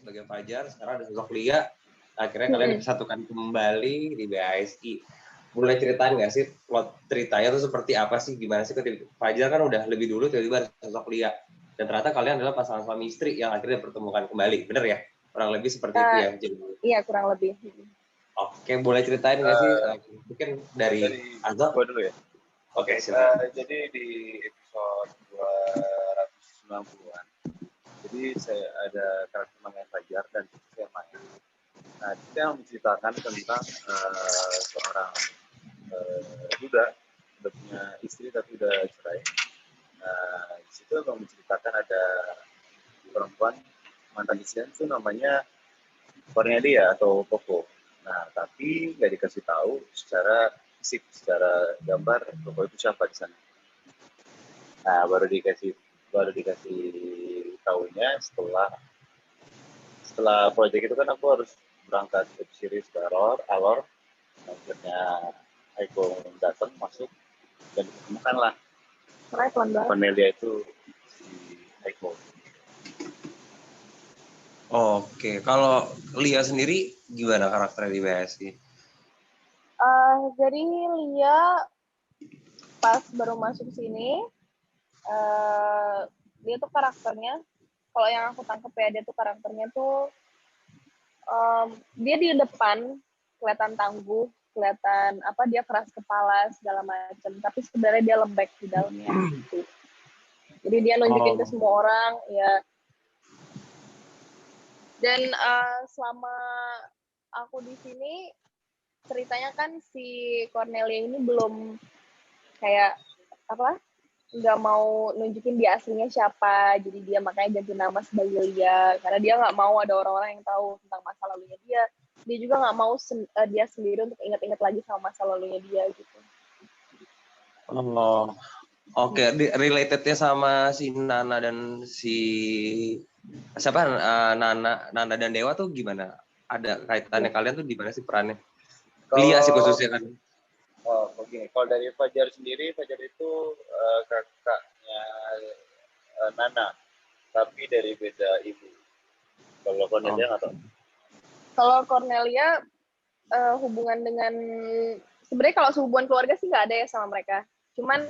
sebagai Fajar, sekarang ada sosok Lia. Akhirnya kalian disatukan kembali di BASI. Boleh ceritain nggak sih plot ceritanya tuh seperti apa sih? Gimana sih ketika Fajar kan udah lebih dulu tiba-tiba ada sosok Lia. Dan ternyata kalian adalah pasangan suami istri yang akhirnya pertemukan kembali. Bener ya? Kurang lebih seperti itu ya. Iya, kurang lebih. Oke, boleh ceritain nggak sih? Mungkin dari Azza? Gue dulu ya. Oke, jadi di episode 290-an, jadi saya ada karakter namanya Fajar dan saya main. Nah, kita yang menceritakan tentang seorang duda, udah punya istri tapi udah cerai. Nah, di situ menceritakan ada perempuan mantan istrinya itu namanya Cornelia atau Koko. Nah, tapi nggak dikasih tahu secara fisik, secara gambar Koko itu siapa di sana. Nah, baru dikasih tahunya setelah proyek itu kan aku harus berangkat ke series ke Alor. Akhirnya Aiko datang masuk dan ditemukan lah Cornelia itu si Aiko. Oke, kalau Lia sendiri gimana karakternya di BSI? Jadi Lia pas baru masuk sini, dia tuh karakternya, kalau yang aku tangkep ya, dia tuh karakternya tuh dia di depan kelihatan tangguh, kelihatan dia keras kepala segala macam, tapi sebenarnya dia lembek di dalamnya gitu. Jadi dia nunjukin ke semua orang ya. Dan selama aku di sini, ceritanya kan si Cornelia ini belum kayak nggak mau nunjukin dia aslinya siapa, jadi dia makanya ganti nama sebagai Lia karena dia nggak mau ada orang-orang yang tahu tentang masa lalunya dia juga nggak mau dia sendiri untuk ingat-ingat lagi sama masa lalunya dia gitu. Oke, relatednya sama si Nana dan si siapa Nana dan Dewa tuh gimana? Ada kaitannya kalian tuh gimana sih perannya? Lia sih khususnya kan. Begini. Kalau dari Fajar sendiri, Fajar itu kakaknya Nana, tapi dari beda ibu. Kalau Cornelia nggak tahu. Kalau Cornelia hubungan dengan sebenarnya kalau hubungan keluarga sih nggak ada ya sama mereka. Cuman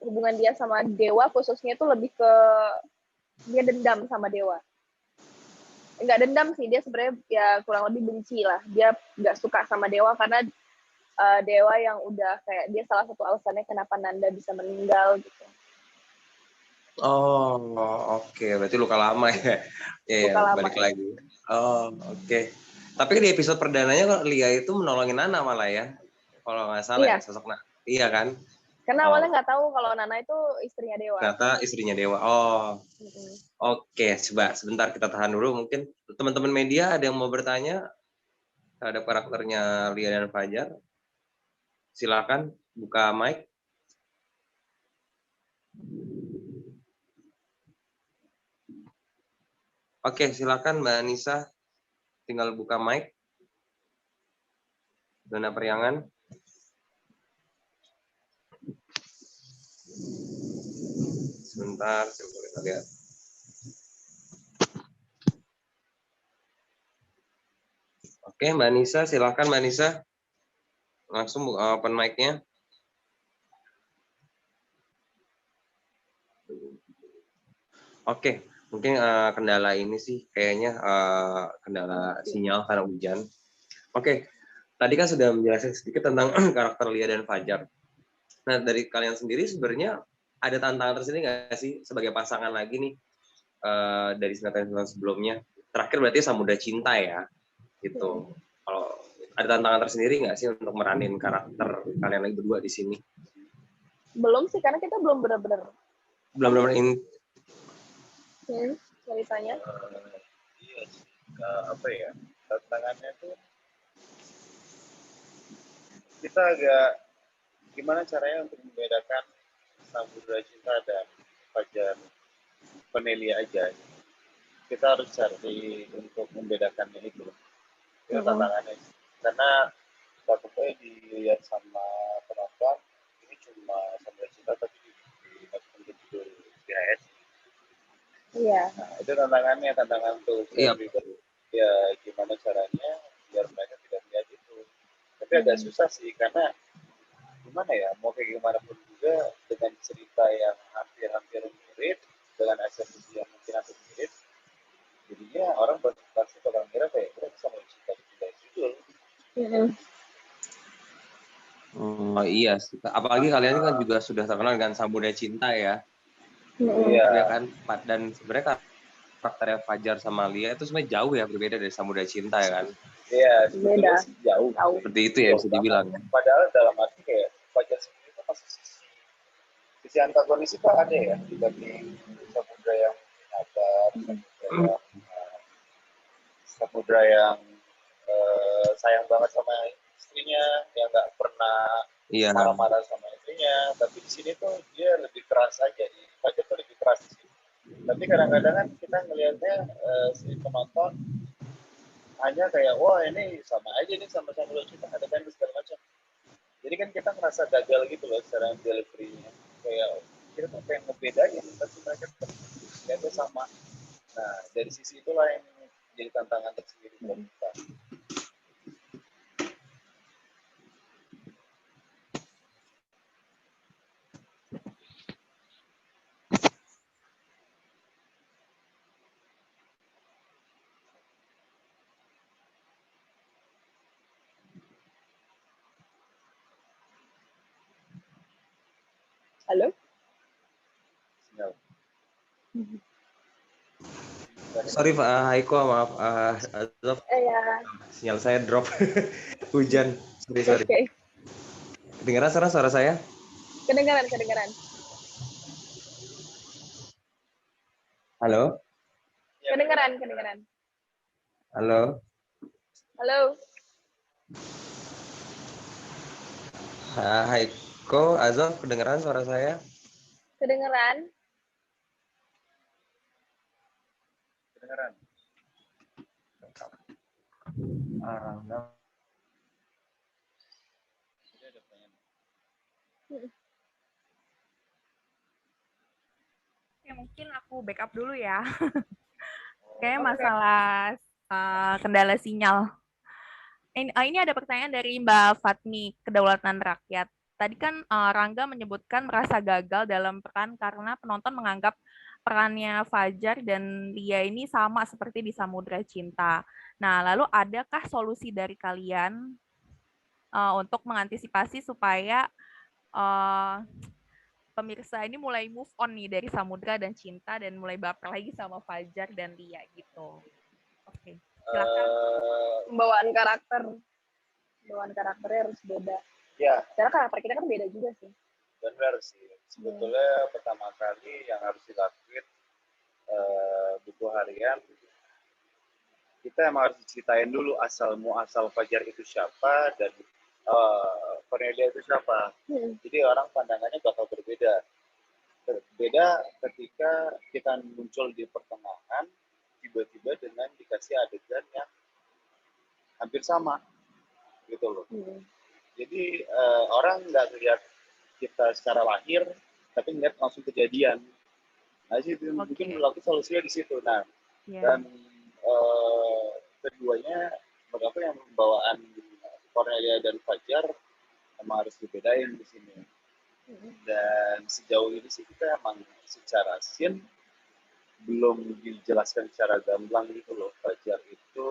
hubungan dia sama Dewa khususnya itu lebih ke dia dendam sama Dewa. Nggak dendam sih, dia sebenarnya ya kurang lebih benci lah. Dia nggak suka sama Dewa karena Dewa yang udah kayak dia salah satu alasannya kenapa Nanda bisa meninggal gitu. Oke. Berarti luka lama ya. Ya, balik lagi. Oke. Tapi di episode perdananya kok Lia itu menolongin Nana malah ya. Kalau nggak salah ya sosok Nana. Iya kan? Karena awalnya nggak tahu kalau Nana itu istrinya Dewa. Ternyata istrinya Dewa. Oke, coba sebentar kita tahan dulu. Mungkin teman-teman media ada yang mau bertanya terhadap karakternya Lia dan Fajar. Silakan buka mic. Oke, silakan Mbak Anissa. Tinggal buka mic. Dona Priangan. Sebentar, coba kita lihat. Oke, Mbak Anissa, silakan Mbak Anissa. Langsung open mic-nya. Oke, mungkin kendala ini sih kayaknya kendala sinyal karena hujan. Oke, tadi kan sudah menjelaskan sedikit tentang karakter Lia dan Fajar. Nah, dari kalian sendiri sebenarnya ada tantangan tersendiri nggak sih sebagai pasangan lagi nih dari sinetron sebelumnya? Terakhir berarti Samudra Cinta ya, gitu. Kalau ada tantangan tersendiri nggak sih untuk meranin karakter kalian lagi berdua di sini? Belum sih, karena kita belum benar-benar ini. Ceritanya. Apa ya? Tantangannya tuh kita agak gimana caranya untuk membedakan Samudra Cinta dan Fajar Cornelia aja. Kita harus cari untuk membedakannya itu. Itu tantangannya. Karena takutnya dilihat sama penonton ini cuma Samudra Cinta tapi di judul BHS. Iya. Nah, itu tantangan tuh Iya. pribadi. Ya gimana caranya biar mereka tidak melihat itu. Tapi agak Hmm. susah sih karena gimana ya, mau kayak gimana pun juga dengan cerita yang hampir-hampir mirip, dengan eksekusi yang mungkin hampir mirip, jadinya orang pasti bakal ngira kayak kita bisa mencipta judul. Mm-mm. Oh iya sih. Apalagi kalian kan juga sudah terkenal dengan Samudra Cinta ya. Mm-mm. Iya, Ya kan? Dan sebenarnya karakternya Fajar sama Lia itu sebenarnya jauh ya, berbeda dari Samudra Cinta ya kan. iya, sebetulnya Beda. sih jauh. Tahu. Seperti itu ya Jauh bisa banget. dibilang. Padahal dalam arti kayak Fajar sendiri itu masih sisi antagonis itu ada ya dibanding Samudra yang nyata, Samudra yang sayang banget sama istrinya, yang nggak pernah Iya. marah-marah sama istrinya. Tapi di sini tuh dia lebih keras aja. Fajar tuh lebih keras sih. Tapi kadang-kadang kan kita ngelihatnya si penonton hanya kayak wah ini sama aja nih sama-sama lo kita ada kan segala macam. Jadi kan kita merasa gagal gitu loh secara delivery-nya. Kayak kita tuh pengen ngebedain tapi mereka ternyata sama. Nah dari sisi itulah yang jadi tantangan tersendiri buat kita. Halo? Sinyal. Sorry Pak Haiko, maaf Azaf, Ya. sinyal saya drop. Hujan. Sorry. Oke. Kedengaran suara saya? Kedengaran. Halo? Kedengaran. Halo? Halo? Haiko, Azaf, kedengaran suara saya? Kedengaran? Kedengeran. Ya, mungkin aku backup dulu ya. Kayaknya masalah kendala sinyal. Ini ada pertanyaan dari Mbak Fatmi, Kedaulatan Rakyat. Tadi kan Rangga menyebutkan merasa gagal dalam peran karena penonton menganggap perannya Fajar dan Lia ini sama seperti di Samudra Cinta. Nah, lalu adakah solusi dari kalian untuk mengantisipasi supaya pemirsa ini mulai move on nih dari Samudra dan Cinta dan mulai baper lagi sama Fajar dan Lia gitu. Oke, silakan. Pembawaan karakternya harus beda. Ya. Karena karakter kita kan beda juga sih. Benar sih. Sebetulnya pertama kali yang harus dilakuin buku harian, kita emang harus diceritain dulu asal Fajar itu siapa dan Cornelia itu siapa. Jadi orang pandangannya bakal berbeda. Berbeda ketika kita muncul di pertengahan, tiba-tiba dengan dikasih adegan yang hampir sama, gitu loh. Jadi orang nggak lihat kita secara lahir, tapi ngeliat langsung kejadian. Nah, itu mungkin melakukan solusinya di situ. Nah, dan keduanya, menurut yang pembawaan Cornelia dan Fajar emang harus dibedain di sini. Dan sejauh ini sih kita emang secara scene belum dijelaskan secara gamblang gitu loh. Fajar itu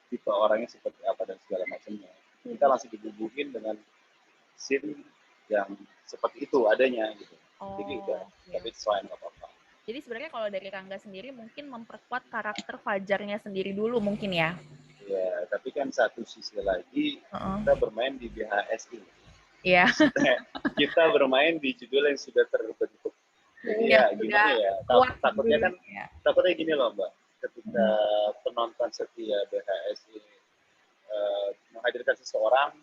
tipe orangnya seperti apa dan segala macamnya. Kita langsung dibubuhin dengan scene yang seperti itu adanya gitu. Jadi udah, tapi fine, nggak apa-apa. Jadi sebenarnya kalau dari Rangga sendiri mungkin memperkuat karakter Fajarnya sendiri dulu mungkin ya. Ya, tapi kan satu sisi lagi kita bermain di BHS ini. Iya. Kita bermain di judul yang sudah terbentuk. Jadi ya gimana ya? Takutnya kan, takutnya gini loh Mbak. Ketika penonton setia BHS ini menghadirkan seseorang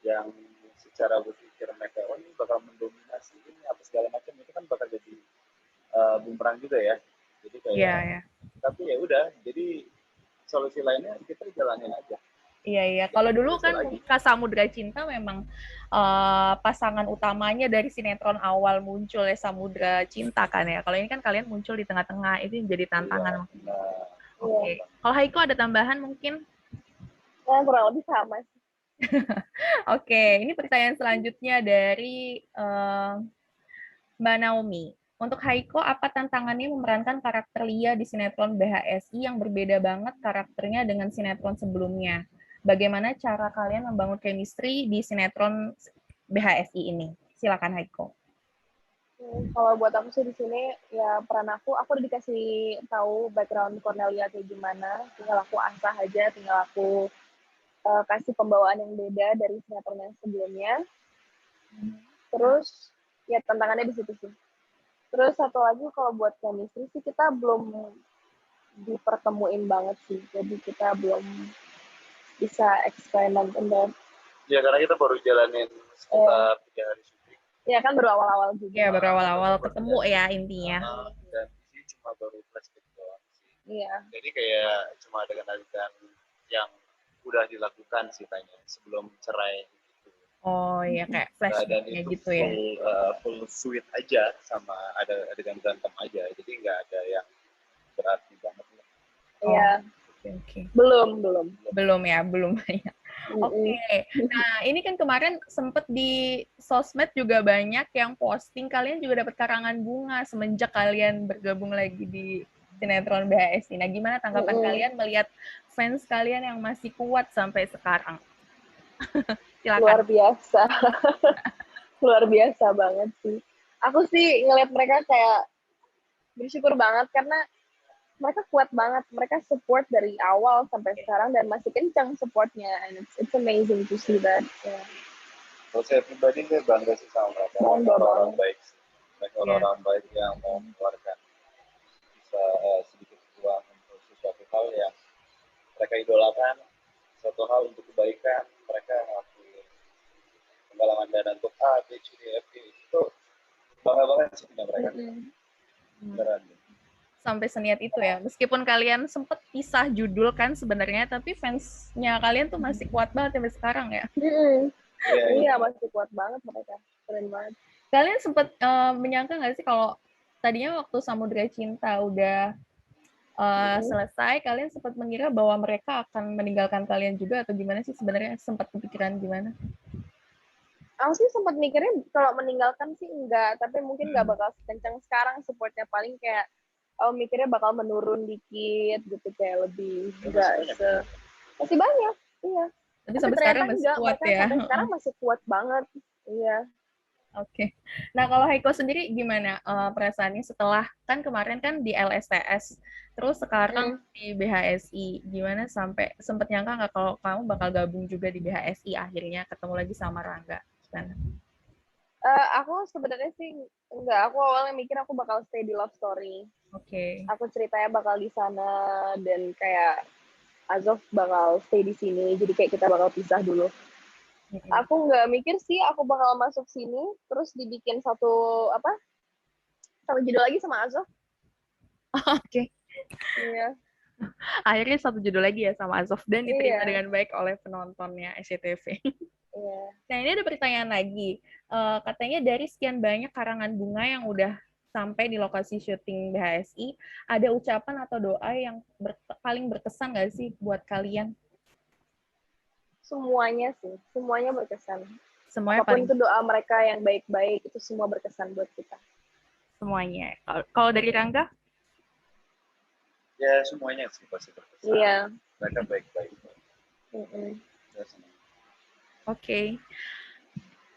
yang secara berpikir mereka ini bakal mendominasi ini apa segala macam, itu kan bakal jadi bumerang juga ya. Jadi kayak tapi ya udah, jadi solusi lainnya kita jalanin aja. Iya. Kalau dulu Biasa kan lagi. Samudra Cinta memang pasangan utamanya dari sinetron awal muncul ya, Samudra Cinta kan ya. Kalau ini kan kalian muncul di tengah-tengah, itu yang jadi Iya. tantangan. Nah, Oke. Kalau Haiko ada tambahan mungkin? Ya, kurang lebih sama sih. Oke, ini pertanyaan selanjutnya dari Mbak Naomi. Untuk Haiko, apa tantangannya memerankan karakter Lia di sinetron BHSI yang berbeda banget karakternya dengan sinetron sebelumnya? Bagaimana cara kalian membangun chemistry di sinetron BHSI ini? Silakan Haiko. Kalau buat aku sih di sini ya peran aku udah dikasih tahu background Cornelia kayak gimana, tinggal aku asah aja, tinggal aku kasih pembawaan yang beda dari sinetron yang sebelumnya. Terus ya tantangannya di situ sih. Terus satu lagi kalau buat chemistry sih kita belum dipertemuin banget sih, jadi kita belum bisa eksperimen dan ya karena kita baru jalanin sekitar 3 hari syuting. ya kan baru awal-awal juga. Ya, baru awal-awal ketemu ya intinya. Dan ini cuma baru flashback doang sih. Iya. Jadi kayak cuma adegan-adegan yang udah dilakukan sih tanya sebelum cerai gitu. Oh iya, kayak Dan flashback-nya itu gitu ya. full sweet aja sama ada adegan berantem aja. Jadi nggak ada yang berarti banget. Iya. Oke. Belum ya, belum banyak. Oke. Nah, ini kan kemarin sempet di sosmed juga banyak yang posting kalian juga dapat karangan bunga semenjak kalian bergabung lagi di sinetron BHSI. Nah, gimana tanggapan kalian melihat fans kalian yang masih kuat sampai sekarang? Silakan. Luar biasa. Luar biasa banget sih. Aku sih ngeliat mereka kayak bersyukur banget karena mereka kuat banget, mereka support dari awal sampai sekarang dan masih kencang supportnya, and it's amazing to see that. Yeah. Kalau saya pribadi saya bangga sih sama mereka, orang-orang baik, mereka orang-orang baik yang mau mengeluarkan bisa sedikit uang untuk sesuatu hal yang mereka idolakan, suatu hal untuk kebaikan, mereka ngelakuin penggalangan dana untuk A, B, C, D, F, G, itu bangga banget sih punya mereka. Beneran. Sampai seniat itu ya, meskipun kalian sempet pisah judul kan sebenarnya, tapi fansnya kalian tuh masih kuat banget sampai sekarang ya. Iya, masih kuat banget mereka, keren banget. Kalian sempet menyangka nggak sih kalau tadinya waktu Samudra Cinta udah selesai, kalian sempat mengira bahwa mereka akan meninggalkan kalian juga atau gimana sih sebenarnya, sempat kepikiran gimana? Aku sih sempat mikirnya kalau meninggalkan sih enggak, tapi mungkin nggak bakal kencang sekarang supportnya, paling kayak mikirnya bakal menurun dikit gitu, kayak lebih enggak masih banyak, iya. Tapi sampai sekarang masih enggak, kuat ya. Sampai sekarang masih kuat banget, iya. Oke. Nah, kalau Haiko sendiri gimana perasaannya setelah kan kemarin kan di LSTS, terus sekarang di BHSI, gimana sampai sempet nyangka nggak kalau kamu bakal gabung juga di BHSI akhirnya ketemu lagi sama Rangga? Gimana? Aku sebenarnya sih enggak, aku awalnya mikir aku bakal stay di Love Story. Oke. Aku ceritanya bakal di sana dan kayak Azov bakal stay di sini, jadi kayak kita bakal pisah dulu. Aku nggak mikir sih aku bakal masuk sini terus dibikin satu judul lagi sama Azov. Oke. Iya. Akhirnya satu judul lagi ya sama Azov dan diterima dengan baik oleh penontonnya SCTV. Iya. Nah, ini ada pertanyaan lagi. Katanya dari sekian banyak karangan bunga yang udah sampai di lokasi syuting BHSI, ada ucapan atau doa yang paling berkesan nggak sih buat kalian? Semuanya sih, semuanya berkesan. Semuanya apapun itu doa mereka yang baik-baik, itu semua berkesan buat kita. Semuanya. Kalau dari Rangga? Ya, semuanya sih pasti berkesan. Iya. Mereka baik-baik. Oke.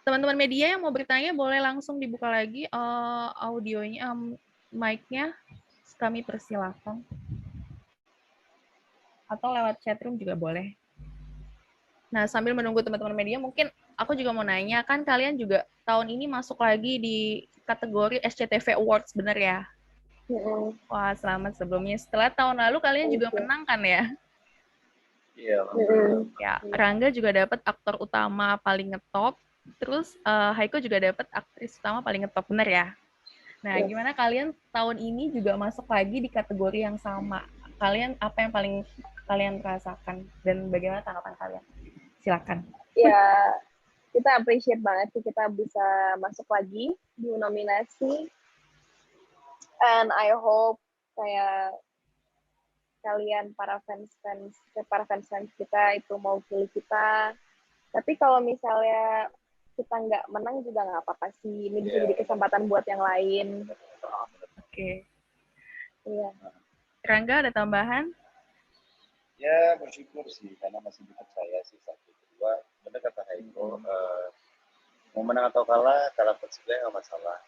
Teman-teman media yang mau bertanya boleh langsung dibuka lagi audionya, mic-nya. Kami persilakan. Atau lewat chatroom juga boleh. Nah, sambil menunggu teman-teman media, mungkin aku juga mau nanya, kan kalian juga tahun ini masuk lagi di kategori SCTV Awards, bener ya? Wah, selamat sebelumnya. Setelah tahun lalu kalian juga menang kan ya? Iya. Ya, Rangga juga dapat aktor utama paling ngetop, terus Haiko juga dapat aktris utama paling ngetop, bener ya? Nah, gimana kalian tahun ini juga masuk lagi di kategori yang sama? Kalian apa yang paling kalian rasakan dan bagaimana tanggapan kalian? Silakan. Ya, kita appreciate banget sih kita bisa masuk lagi di nominasi. And I hope kayak kalian para fans kita itu mau pilih kita. Tapi kalau misalnya kita nggak menang juga nggak apa-apa sih. Ini bisa jadi kesempatan buat yang lain. Oke. Iya. Rangga ada tambahan? Ya bersyukur sih karena masih dipercaya sih satu kedua. Benar kata Haiko, mau menang atau kalah sebenarnya nggak masalah.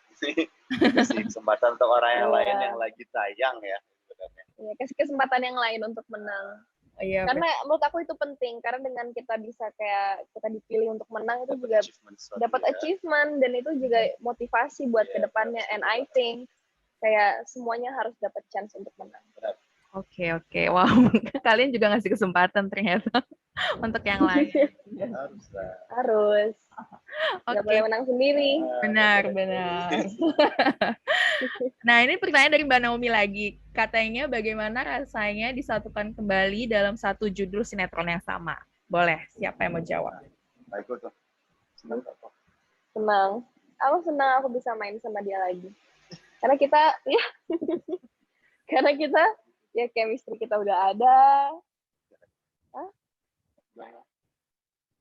Kasih kesempatan untuk orang yang lain yang lagi tayang ya. Iya, kasih kesempatan yang lain untuk menang. Iya. Karena menurut aku itu penting karena dengan kita bisa kayak kita dipilih untuk menang itu juga dapat achievement dan itu juga motivasi buat kedepannya. And I think kayak semuanya harus dapat chance untuk menang. Oke. Wow, kalian juga ngasih kesempatan ternyata untuk yang lain. Harus. Nggak boleh menang sendiri. Benar. Nah, ini pertanyaan dari Mbak Naomi lagi. Katanya bagaimana rasanya disatukan kembali dalam satu judul sinetron yang sama? Boleh, siapa yang mau jawab? Haiko tuh. Senang. Aku senang aku bisa main sama dia lagi. Karena kita ya chemistry kita udah ada.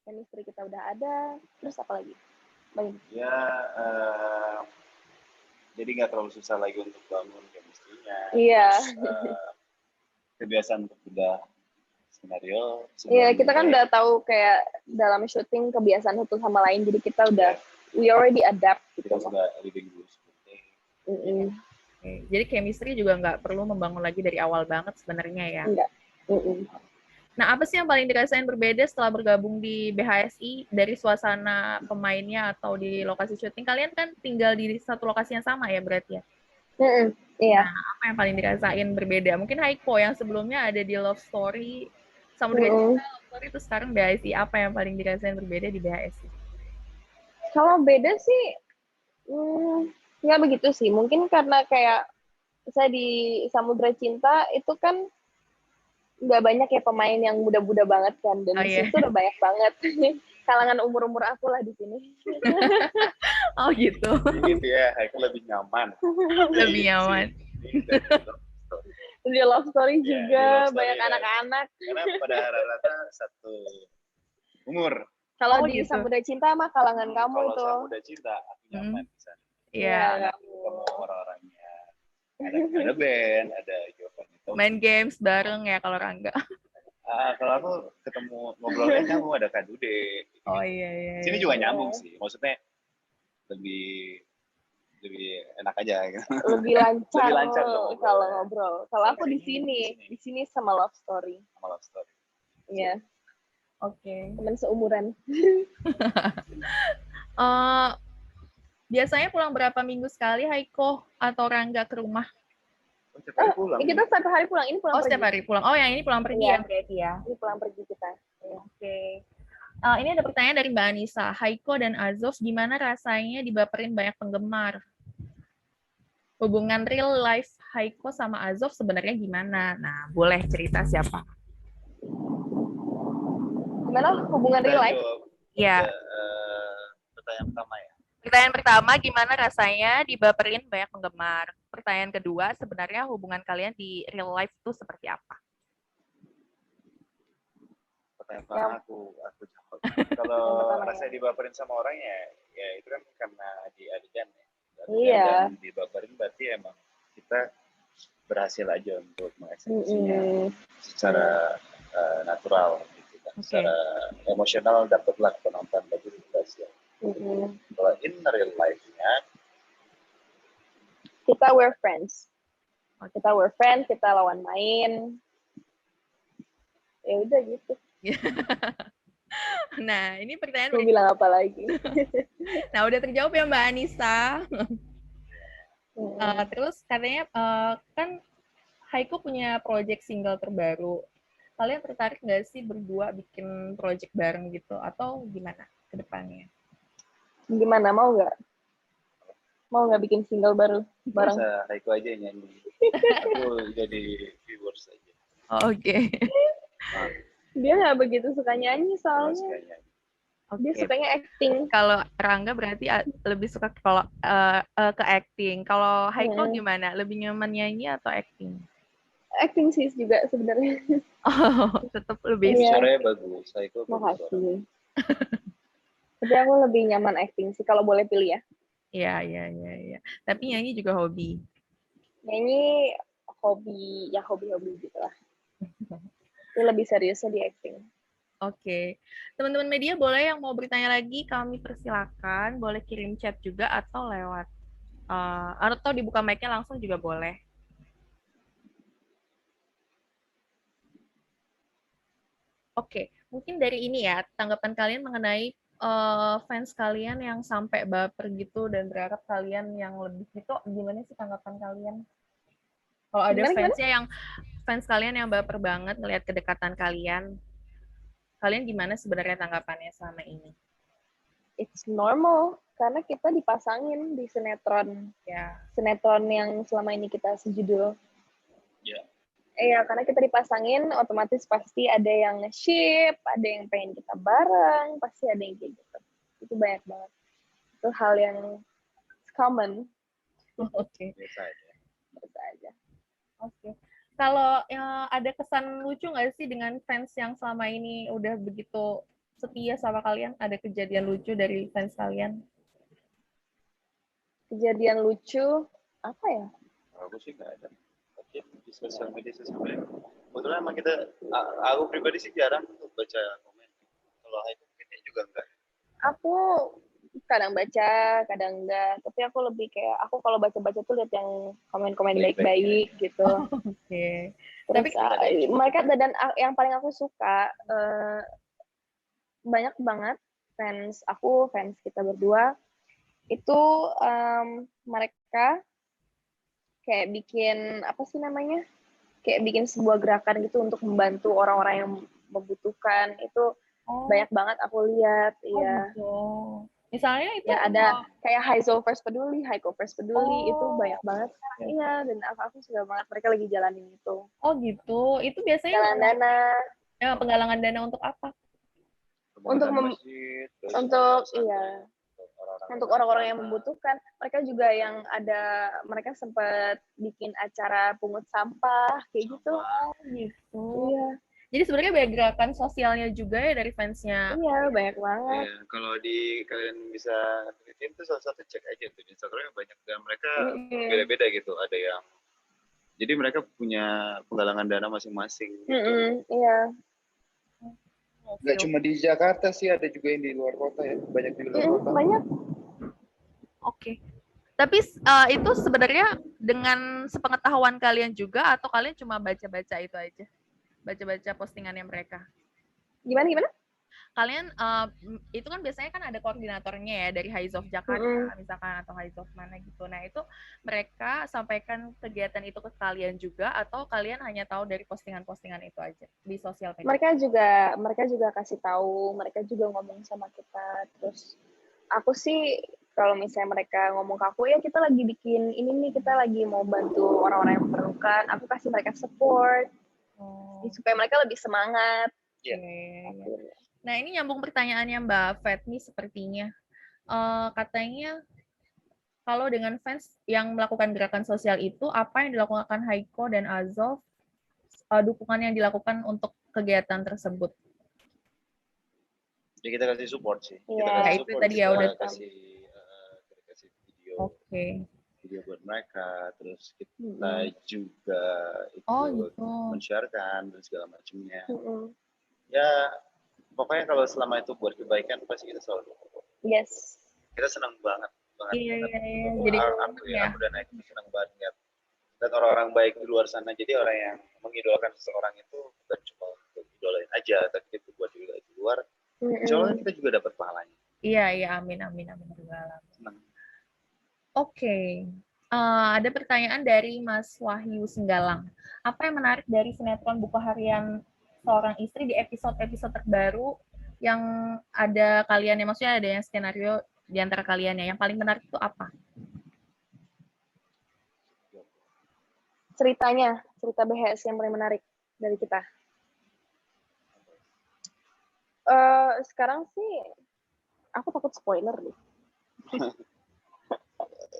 Chemistry kita udah ada. Terus apa lagi? Ya, jadi nggak terlalu susah lagi untuk bangun chemistry-nya. Iya. Kebiasaan untuk udah skenario. Iya, kita kan udah tahu kayak dalam syuting kebiasaan satu sama lain. Jadi kita udah we already adapt gitu. Kita sudah living rules. Jadi chemistry juga nggak perlu membangun lagi dari awal banget sebenarnya ya. Enggak. Nah, apa sih yang paling dirasain berbeda setelah bergabung di BHSI dari suasana pemainnya atau di lokasi syuting? Kalian kan tinggal di satu lokasi yang sama ya berarti ya? Iya. Nah, apa yang paling dirasain berbeda? Mungkin Haiko yang sebelumnya ada di Love Story, Samudra Cinta, Love Story itu sekarang BHSI. Apa yang paling dirasain berbeda di BHSI? Kalau beda sih, nggak begitu sih. Mungkin karena kayak saya di Samudra Cinta itu kan nggak banyak ya pemain yang muda-muda banget kan, dan di situ udah banyak banget kalangan umur-umur aku lah di sini. Oh gitu. Gitu ya, aku lebih nyaman. Lebih nyaman. Di Love Story juga banyak anak-anak. Karena pada rata-rata satu umur. Kalau di Samudra Cinta mah kalangan kamu itu. Kalau Samudra Cinta, aku nyaman di sana. Iya. Ketemu orang-orangnya. Ada band, ada Jovan itu. Main games bareng ya kalau Rangga. Kalau aku ketemu ngobrolnya nyambung, ada Kak Dude. Oh iya. Sini juga nyambung sih. Maksudnya lebih enak aja. Lebih lancar kalau ngobrol. Kalau aku di sini sama Love Story. Iya. Oke. Teman seumuran. Biasanya pulang berapa minggu sekali Haiko atau Rangga ke rumah? Kita setiap hari pulang. Ini pulang pergi. Setiap hari pulang. Oh, yang ini pulang pergi ya berarti ya. Ini pulang pergi kita. Oke. Ini ada pertanyaan dari Mbak Anissa. Haiko dan Azov gimana rasanya dibaperin banyak penggemar? Hubungan real life Haiko sama Azov sebenarnya gimana? Nah, boleh cerita siapa? Gimana hubungan real life? Iya. Pertanyaan pertama ya. Pertanyaan pertama, gimana rasanya dibaperin banyak penggemar? Pertanyaan kedua, sebenarnya hubungan kalian di real life itu seperti apa? Pertanyaan pertama aku jawab. Kalau rasanya dibaperin sama orang ya itu kan karena di adegan ya. Iya. Dan dibaperin berarti emang kita berhasil aja untuk mengeksekusinya secara natural gitu kan. Secara emosional dapatlah penonton bagi berhasil. Kalau in real life-nya kita we're friends. Kita lawan main. Ya udah gitu. Nah, ini pertanyaan. Mau bilang apa lagi? Nah, udah terjawab ya Mbak Anissa. Terus katanya kan Haiko punya project single terbaru. Kalian tertarik nggak sih berdua bikin project bareng gitu? Atau gimana ke depannya? Gimana, mau nggak bikin single baru bareng? Bisa Haiko aja nyanyi. Aku jadi viewers aja. Oke. Dia nggak begitu suka nyanyi soalnya. Kayaknya. Dia Oke. sukanya acting. Kalau Rangga berarti lebih suka ke acting. Kalau Haiko gimana? Lebih nyaman nyanyi atau acting? Acting sih juga sebenarnya. Oh, tetap lebih Iya. Suaranya bagus, Haiko bagus suara. Makasih. Tapi aku lebih nyaman acting sih kalau boleh pilih ya. Iya. Tapi nyanyi juga hobi. Nyanyi hobi gitu lah. Tapi lebih seriusnya di acting. Oke. Teman-teman media boleh yang mau bertanya lagi, kami persilakan. Boleh kirim chat juga atau lewat. Atau dibuka mic-nya langsung juga boleh. Oke, mungkin dari ini ya, tanggapan kalian mengenai fans kalian yang sampai baper gitu dan berharap kalian yang lebih gitu, gimana sih tanggapan kalian? Kalau ada fans kalian yang baper banget ngelihat kedekatan kalian gimana sebenarnya tanggapannya selama ini? It's normal, karena kita dipasangin di sinetron. Ya. Sinetron yang selama ini kita sejudul. Ya. Iya, karena kita dipasangin, otomatis pasti ada yang nge-ship, ada yang pengen kita bareng, pasti ada yang kayak gitu. Itu banyak banget. Itu hal yang common. Oke. Biasa aja. Oke. Kalau ada kesan lucu nggak sih dengan fans yang selama ini udah begitu setia sama kalian? Ada kejadian lucu dari fans kalian? Kejadian lucu, apa ya? Aku sih nggak ada. Tapi di sosial media kebetulan emang aku pribadi sih jarang untuk baca komen. Kalau Haiko mungkin juga enggak. Aku kadang baca, kadang enggak. Tapi aku lebih kayak, aku kalau baca-baca tuh lihat yang komen-komen baik-baik gitu. Oke. Terus mereka, dan yang paling aku suka, banyak banget fans kita berdua, itu mereka kayak bikin, apa sih namanya? Kayak bikin sebuah gerakan gitu untuk membantu orang-orang yang membutuhkan. Itu banyak banget aku lihat. Iya. Gitu. Misalnya itu ya ada kayak Haiko First Peduli itu banyak banget. Iya, dan aku suka banget mereka lagi jalanin itu. Oh gitu. Itu biasanya Galang dana. Penggalangan dana untuk apa? Untuk untuk orang-orang yang membutuhkan. Mereka juga yang ada, mereka sempat bikin acara pungut sampah kayak gitu. Gitu. Iya. Jadi sebenarnya banyak gerakan sosialnya juga ya dari fansnya. Iya, banyak banget. Ya, kalau kalian bisa lihat itu salah satu, cek aja tuh di Instagram banyak, dan mereka beda-beda gitu. Ada yang jadi mereka punya penggalangan dana masing-masing. Gitu. Iya. Nggak cuma di Jakarta sih, ada juga yang di luar kota ya, banyak di luar kota. Banyak. Oke. Tapi itu sebenarnya dengan sepengetahuan kalian juga atau kalian cuma baca-baca itu aja? Baca-baca postingannya mereka? Gimana? Kalian, itu kan biasanya kan ada koordinatornya ya, dari Highs of Jakarta misalkan, atau Highs of mana gitu. Nah itu mereka sampaikan kegiatan itu ke kalian juga, atau kalian hanya tahu dari postingan-postingan itu aja di sosial media? Mereka juga kasih tahu, mereka juga ngomong sama kita. Terus aku sih kalau misalnya mereka ngomong ke aku, ya kita lagi bikin ini nih, kita lagi mau bantu orang-orang yang memerlukan, aku kasih mereka support supaya mereka lebih semangat. Nah ini nyambung pertanyaannya Mbak Fatmi sepertinya. Katanya kalau dengan fans yang melakukan gerakan sosial itu, apa yang dilakukan Haiko dan Azov, dukungan yang dilakukan untuk kegiatan tersebut? Jadi kita kasih support sih. Iya, itu tadi ya udah kasih video. Oke. Video buat mereka, terus kita juga men-sharekan dan segala macamnya. Ya pokoknya kalau selama itu buat kebaikan pasti kita selalu. Yes. Kita senang banget. Iya. Jadi aku dan aku senang banget lihat orang-orang baik di luar sana. Jadi orang yang mengidolakan seseorang itu bukan cuma untuk idolain aja, tapi itu buat juga di luar. Insya Allah kita juga dapat pahalanya. Iya, amin. Senang. Oke. Ada pertanyaan dari Mas Wahyu Senggalang. Apa yang menarik dari sinetron Buku Harian Seorang Istri di episode-episode terbaru yang ada kalian, maksudnya ada yang skenario di antara kaliannya, yang paling menarik itu apa? Cerita BHS yang paling menarik dari kita. Sekarang sih aku takut spoiler deh.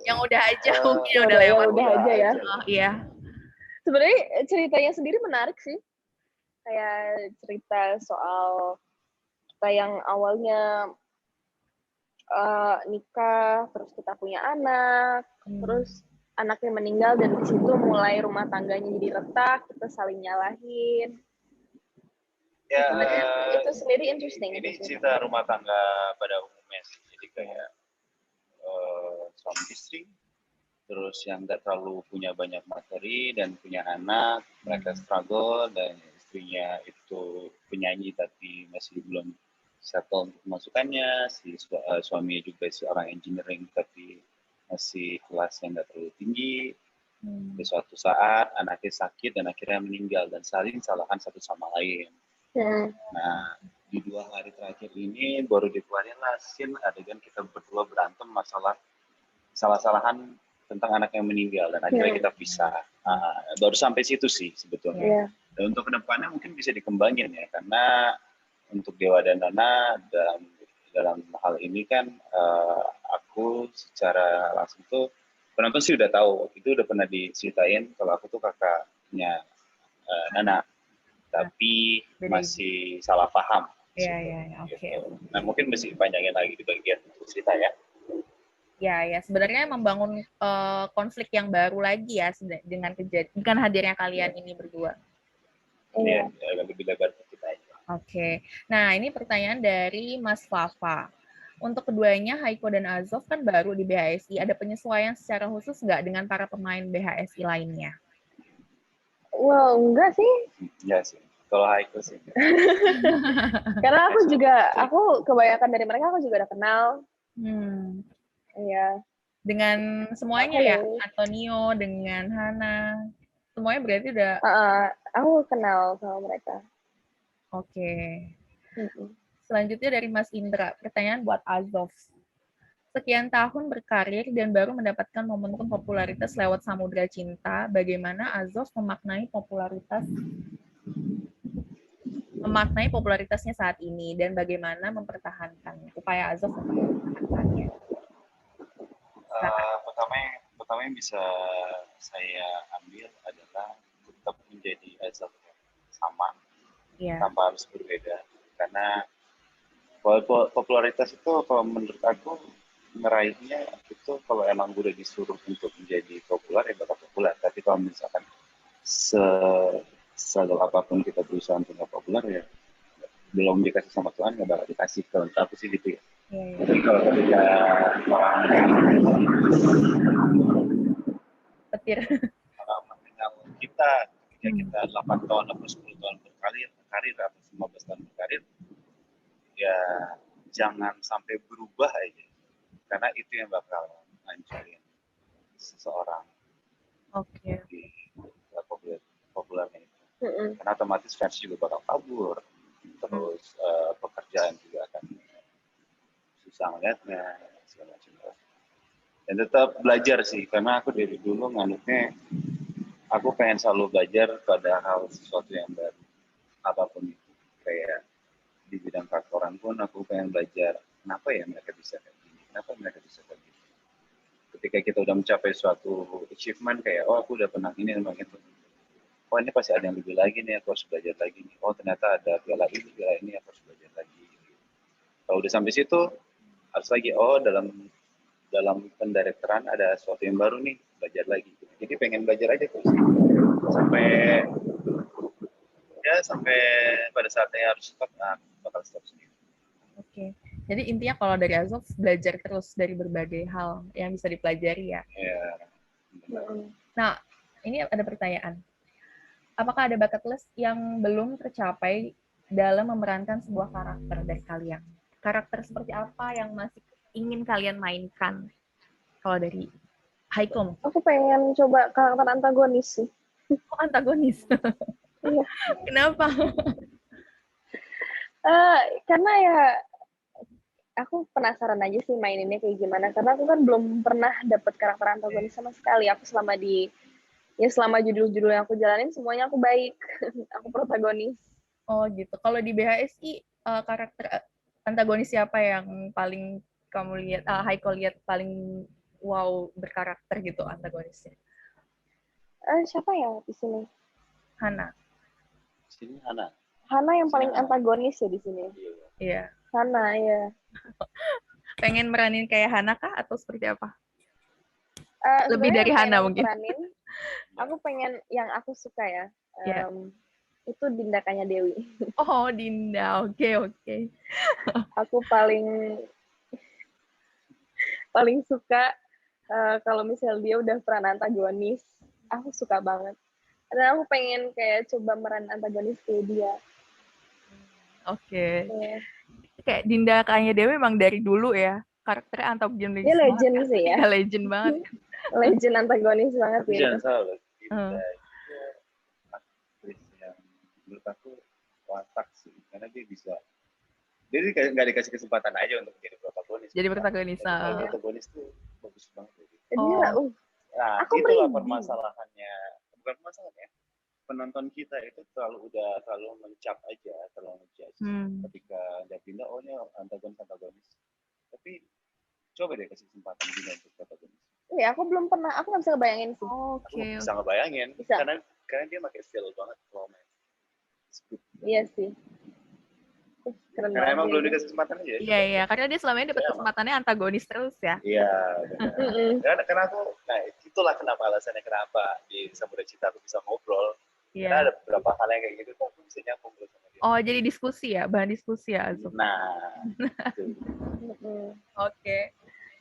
Yang udah aja mungkin Ya udah udah, lewat. udah aja ya. Oh, iya. Sebenarnya ceritanya sendiri menarik sih. Kayak cerita soal kita yang awalnya nikah, terus kita punya anak, terus anaknya meninggal dan di situ mulai rumah tangganya jadi retak, kita saling nyalahin. Ya, Itu sendiri interesting. ini cerita rumah tangga pada umumnya sih. Jadi kayak suami istri, terus yang nggak terlalu punya banyak materi dan punya anak, mereka struggle, dan istrinya itu penyanyi tapi masih belum settle untuk pemasukannya, suami juga seorang engineering tapi masih kelas yang nggak terlalu tinggi. Di suatu saat anaknya sakit dan akhirnya meninggal dan saling salahkan satu sama lain. Nah, di 2 hari terakhir ini baru dikeluarin lah scene adegan kita berdua berantem masalah salah-salahan tentang anak yang meninggal dan akhirnya kita pisah. Baru sampai situ sih sebetulnya. Dan untuk kedepannya mungkin bisa dikembangin ya, karena untuk Dewa dan Nana dalam hal ini kan aku secara langsung tuh penonton sih udah tahu, itu udah pernah diceritain kalau aku tuh kakaknya Nana, tapi masih salah paham. Iya, oke. Nah mungkin mesti panjangin lagi di bagian cerita ya. Ya, sebenarnya membangun konflik yang baru lagi ya dengan hadirnya kalian ini berdua. Iya, lebih lebar kita aja. Oke. Nah, ini pertanyaan dari Mas Fafa. Untuk keduanya, Haiko dan Azov kan baru di BHSI. Ada penyesuaian secara khusus nggak dengan para pemain BHSI lainnya? Well, enggak sih. Iya sih. Kalau Haiko sih. Karena aku kebanyakan dari mereka aku juga udah kenal. Iya. Dengan semuanya ya, Antonio, dengan Hana, semuanya berarti udah. Aku kenal sama mereka. Oke. Selanjutnya dari Mas Indra, pertanyaan buat Azov. Sekian tahun berkarir dan baru mendapatkan momentum popularitas lewat Samudra Cinta, bagaimana Azov memaknai popularitasnya saat ini dan bagaimana mempertahankannya, upaya Azov untuk mempertahankannya? Pertama yang bisa saya ambil adalah tetap menjadi Azov yang sama, tanpa harus berbeda. Karena popularitas itu kalau menurut aku meraihnya itu kalau emang udah disuruh untuk menjadi populer ya bakal populer. Tapi kalau misalkan segala apapun kita berusaha untuk nggak populer ya belum dikasih sama Tuhan nggak bakal dikasih. Kalau aku sih gitu ya. Jadi kalau ketika orang mengenal kita ketika kita 8 tahun atau 10 tahun berkarir atau 15 tahun berkarir, ya jangan sampai berubah aja, karena itu yang bakal hancurin seseorang di populernya itu. Karena otomatis fans juga bakal kabur, terus pekerjaan juga akan susah melihatnya, segala macam. Dan tetap belajar sih, karena aku dari dulu nganutnya aku pengen selalu belajar pada hal sesuatu yang baru, apapun itu. Kayak di bidang kantoran pun aku pengen belajar kenapa ya mereka bisa kayak gini, kenapa mereka bisa kayak gini. Ketika kita udah mencapai suatu achievement kayak aku udah pernah ini dan itu, ini pasti ada yang lebih lagi nih, aku harus belajar lagi nih. Ternyata ada piala ini aku harus belajar lagi. Kalau udah sampai situ harus lagi dalam pendirektoran ada sesuatu yang baru nih, belajar lagi. Jadi pengen belajar aja terus sampai pada saatnya harus stop, bakal stop sendiri. Oke. Jadi intinya kalau dari Azov belajar terus dari berbagai hal yang bisa dipelajari ya. Nah, ini ada pertanyaan. Apakah ada bucket list yang belum tercapai dalam memerankan sebuah karakter dari kalian? Karakter seperti apa yang masih ingin kalian mainkan? Kalau dari Haiko? Aku pengen coba karakter antagonis sih. Antagonis? Iya. Kenapa? Karena ya aku penasaran aja sih maininnya kayak gimana. Karena aku kan belum pernah dapet karakter antagonis sama sekali. Aku selama judul-judul yang aku jalanin semuanya aku baik. Aku protagonis. Oh gitu. Kalau di BHSI karakter antagonis siapa yang paling kamu lihat, Haiko lihat paling wow berkarakter gitu antagonisnya? Siapa ya di sini? Hana. Sini Hana. Hana yang paling Hana. antagonis ya di sini. Iya. Hana ya. Pengen meranin kayak Hana kah atau seperti apa? Lebih Sebenarnya dari yang pengen Hana aku mungkin. peranin, aku pengen yang aku suka ya. Iya. Itu tindakannya Dewi. Oh, Dinda. Oke. Aku paling suka kalau misalnya dia udah peran antagonis, aku suka banget. Dan aku pengen kayak coba meran antagonis kayak dia. Oke. Ya. Kayak Dinda kayaknya Dewi memang dari dulu ya. Karakternya antagonis Dia banget legend kan. sih ya. Iya, legend banget. Legend antagonis banget Tapi ya. jangan salah loh, Hmm. Dinda itu aktris yang menurut aku watak sih, karena dia bisa, dia nggak dikasih kesempatan aja untuk menjadi protagonis. Jadi protagonis. Jadi protagonis tuh bagus banget. Dia, Nah, aku itulah merinding. permasalahannya. Bukan permasalahannya. Penonton kita itu terlalu mencap aja, terlalu ngejudge. Ketika lihat Dinda, oh ini antagonis. Tapi coba deh kasih kesempatan Dinda untuk protagonis. Iya, aku belum pernah, aku nggak bisa ngebayangin sih. Oke. Bisa ngebayangin, Bisa. karena dia pakai feel banget kalau main. Iya sih. Keren Karena banget emang dia belum itu. dikasih kesempatan aja. Iya. Karena dia selama ini dapat Iya, kesempatannya antagonis terus ya. Iya, benar. Karena aku, nah itulah kenapa alasannya kenapa di Samudra Cinta aku bisa ngobrol. Karena ada beberapa hal yang kayak gitu, aku bisa nyambung sama dia. Oh, jadi diskusi ya, bahan diskusi ya, Azub. Nah, itu. Oke.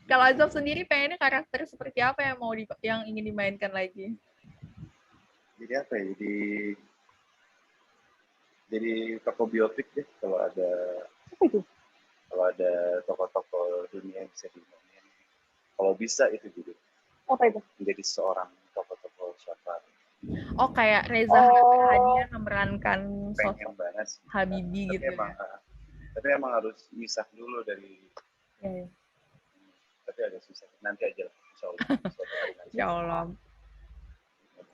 Kalau Azub sendiri pengennya karakter seperti apa yang yang ingin dimainkan lagi? Jadi apa ya? Jadi tokoh biopik deh kalau ada. Apa itu? Kalau ada tokoh-tokoh dunia yang bisa dimainin. Kalau bisa itu juga. Apa itu? Menjadi seorang tokoh-tokoh siapa. Oh, kayak Reza Hadian memerankan pengen banget sih. Habibie gitu emang, ya. Tapi emang harus misah dulu dari. Tapi agak susah. Nanti aja lah. Insya Allah.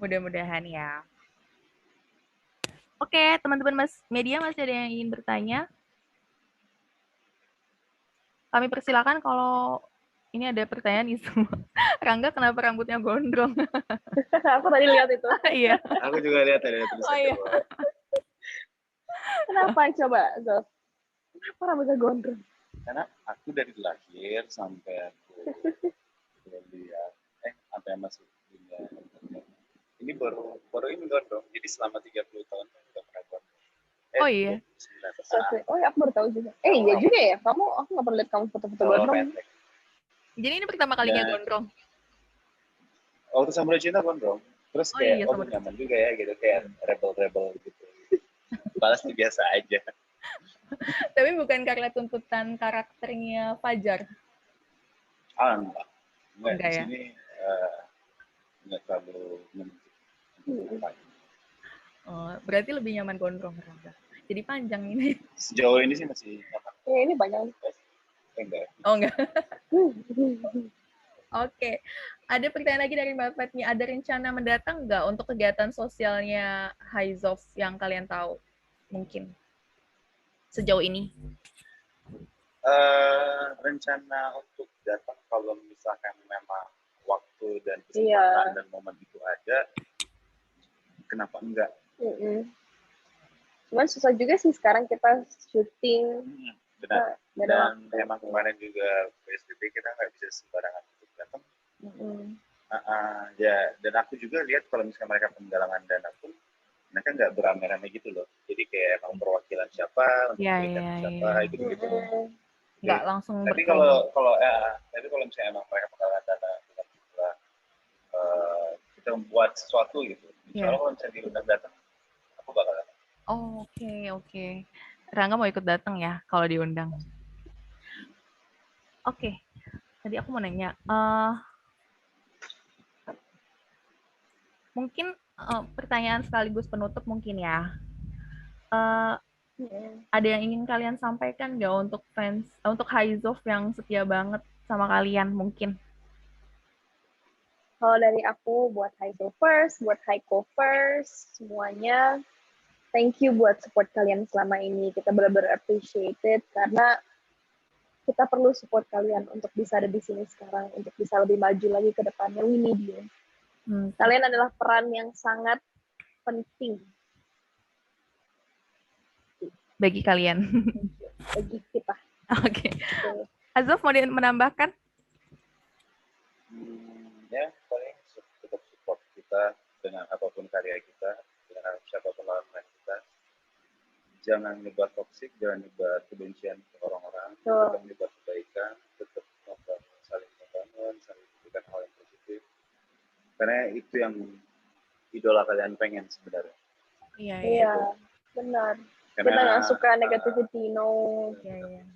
Mudah-mudahan ya. Oke, teman-teman media masih ada yang ingin bertanya? Kami persilakan kalau ini ada pertanyaan nih semua. Rangga kenapa rambutnya gondrong? Aku tadi lihat itu. Iya. Aku juga lihat ada tulisan. Oh, iya. Kenapa coba, Zof? Kenapa rambutnya gondrong? Karena aku dari lahir sampai aku lihat, sampai masuk dunia. Ini baru ini gondrong. Jadi selama 30 tahun udah pernah gondrong. Oh iya. Oh ya, aku baru tahu juga. Iya juga ya. Aku nggak pernah lihat kamu foto-foto gondrong. Jadi ini pertama kalinya gondrong. Waktu Samudra Cinta gondrong. Terus kayak, nyaman juga ya gitu. Kayak rebel gitu. Balas tuh biasa aja. Tapi bukan karena tuntutan karakternya Fajar? Enggak. Enggak di ya? sini nggak terlalu berarti lebih nyaman gondrong, Rangga. Jadi panjang ini. Sejauh ini sih masih nyaman. Ya, ini banyak. Enggak. Oh, enggak. Oke. Ada pertanyaan lagi dari Mbak Fatmi. Ada rencana mendatang nggak untuk kegiatan sosialnya Haizov yang kalian tahu? Mungkin. Sejauh ini. Rencana untuk datang kalau misalkan memang waktu dan kesempatan dan momen itu ada, kenapa enggak? Cuman susah juga sih sekarang kita syuting. Benar. Dan emang kemarin juga PSBB kita nggak bisa sembarangan untuk datang. Ya, dan aku juga lihat kalau misalnya mereka penggalangan dana pun mereka nggak beramai-ramai gitu loh. Jadi kayak emang perwakilan siapa untuk siapa gitu. Nggak langsung tapi kalau misalnya emang mereka penggalangan dana dengan kita membuat sesuatu gitu. Insya Allah kalau misalnya diundang datang, aku bakal datang. Oh, oke. Rangga mau ikut datang ya kalau diundang. Oke. Tadi aku mau nanya. Mungkin pertanyaan sekaligus penutup mungkin ya. Ada yang ingin kalian sampaikan nggak untuk fans, untuk Haizov yang setia banget sama kalian mungkin? Kalau dari aku buat Haizov first, buat Haiko first, semuanya thank you buat support kalian selama ini. Kita benar-benar appreciated karena kita perlu support kalian untuk bisa ada di sini sekarang, untuk bisa lebih maju lagi ke depannya. We need you. Kalian adalah peran yang sangat penting Bagi kalian. bagi kita. Oke. Gitu. Azov mau menambahkan? Ya, paling tetap support kita dengan apapun karya kita, dengan siapapun lawan main kita. Jangan nyebar toksik, jangan nyebar kebencian ke orang-orang, tetap nyebar kebaikan, tetap saling membangun, saling memberikan hal yang positif. Karena itu yang idola kalian pengen sebenarnya. Iya, Iya, benar. Kita nggak suka negativity, no. Iya.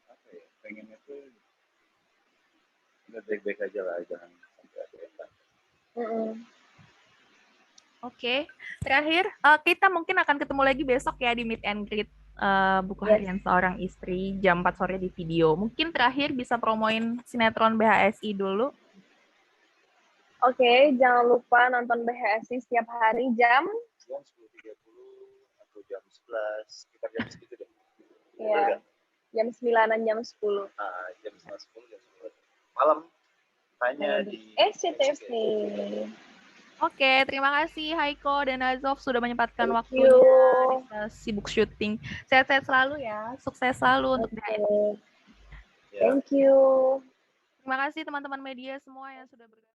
Apa ya, pengennya tuh udah baik-baik aja lah, jangan sampai ada yang Oke, terakhir kita mungkin akan ketemu lagi besok ya di Meet and Greet buku harian seorang istri jam 4 sore di video. Mungkin terakhir bisa promoin sinetron BHSI dulu. Oke, jangan lupa nonton BHSI setiap hari jam 10.30 atau jam 11, sekitar jam segitu deh. ya, jam 9-an, jam 10. Jam 10, jam 10. Malam hanya di SCTV. Oke, terima kasih Haiko dan Azov sudah menyempatkan Thank waktunya. you. Kita sibuk syuting. Sehat-sehat selalu ya. Sukses selalu untuk BHSI. Thank you. Terima kasih teman-teman media semua yang sudah bergabung.